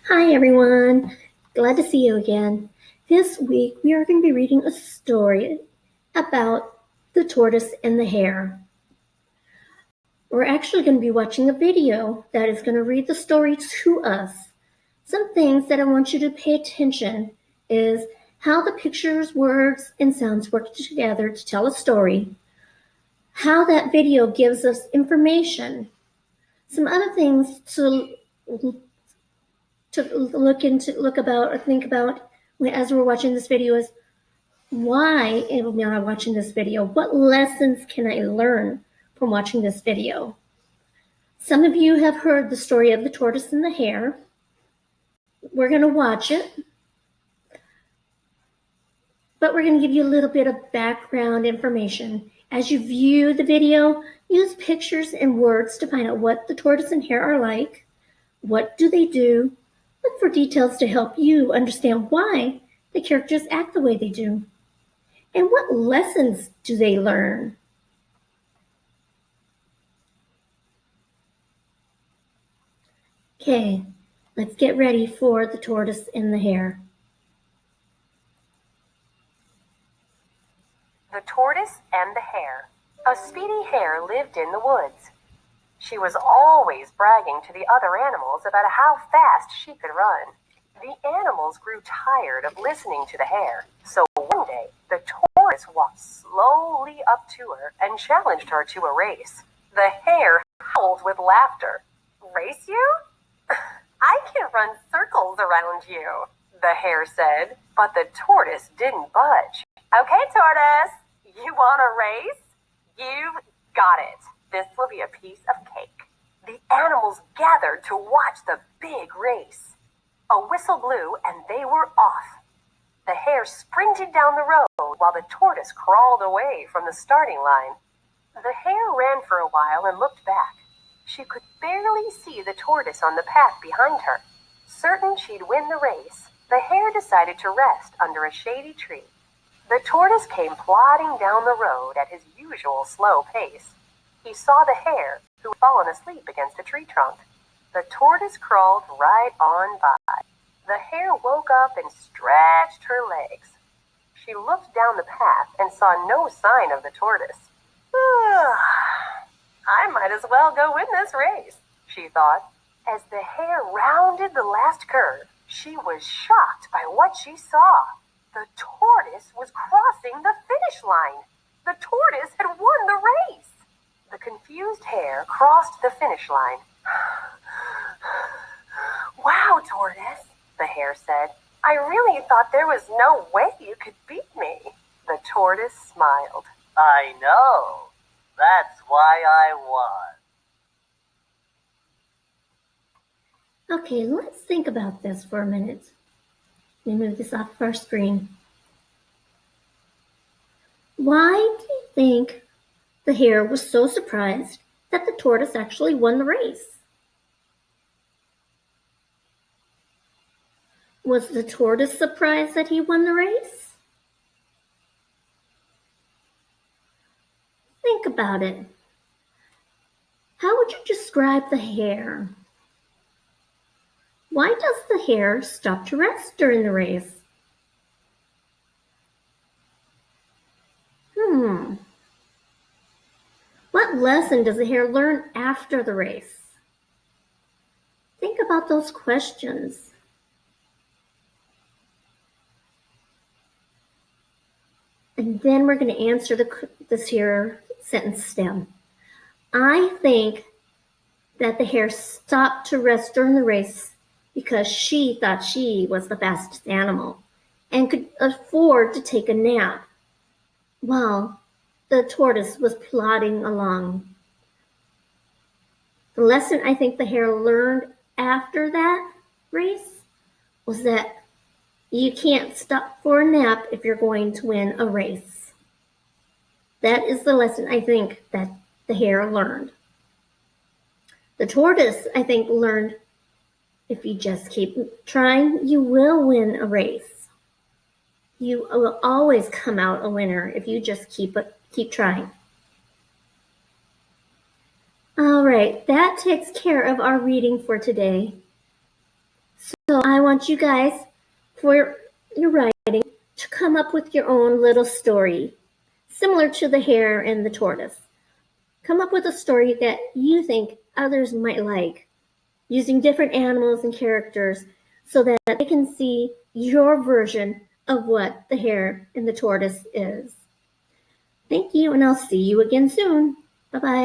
Hi everyone, glad to see you again. This week we are going to be reading a story about the tortoise and the hare. We're actually going to be watching a video that is going to read the story to us. Some things that I want you to pay attention is how the pictures, words, and sounds work together to tell a story, how that video gives us information, some other things to look about or think about as we're watching this video is why am I watching this video? What lessons can I learn from watching this video? Some of you have heard the story of the tortoise and the hare. We're going to watch it, but we're going to give you a little bit of background information. As you view the video, use pictures and words to find out what the tortoise and hare are like. What do they do? Look for details to help you understand why the characters act the way they do. And what lessons do they learn? Okay, let's get ready for the tortoise and the hare. The Tortoise and the Hare. A speedy hare lived in the woods. She was always bragging to the other animals about how fast she could run. The animals grew tired of listening to the hare, so one day the tortoise walked slowly up to her and challenged her to a race. The hare howled with laughter. "Race you? I can run circles around you," the hare said, but the tortoise didn't budge. "Okay, tortoise, you want a race? You've got it. This will be a piece of cake." The animals gathered to watch the big race. A whistle blew and they were off. The hare sprinted down the road while the tortoise crawled away from the starting line. The hare ran for a while and looked back. She could barely see the tortoise on the path behind her. Certain she'd win the race, the hare decided to rest under a shady tree. The tortoise came plodding down the road at his usual slow pace. He saw the hare, who had fallen asleep against a tree trunk. The tortoise crawled right on by. The hare woke up and stretched her legs. She looked down the path and saw no sign of the tortoise. "I might as well go win this race," she thought. As the hare rounded the last curve, she was shocked by what she saw. The tortoise was crossing the finish line. The tortoise had won the race. The confused hare crossed the finish line. "Wow, tortoise," the hare said. "I really thought there was no way you could beat me." The tortoise smiled. "I know. That's why I won." Okay, let's think about this for a minute. Let me move this off our screen. Why do you think the hare was so surprised that the tortoise actually won the race? Was the tortoise surprised that he won the race? Think about it. How would you describe the hare? Why does the hare stop to rest during the race? What lesson does the hare learn after the race? Think about those questions. And then we're going to answer this here sentence stem. I think that the hare stopped to rest during the race because she thought she was the fastest animal and could afford to take a nap while the tortoise was plodding along. The lesson I think the hare learned after that race was that you can't stop for a nap if you're going to win a race. That is the lesson I think that the hare learned. The tortoise, I think, learned if you just keep trying, you will win a race. You will always come out a winner if you just keep trying. All right, that takes care of our reading for today. So want you guys, for your writing, to come up with your own little story, similar to the hare and the tortoise. Come up with a story that you think others might like, using different animals and characters so that they can see your version of what the hare and the tortoise is. Thank you, and I'll see you again soon. Bye-bye.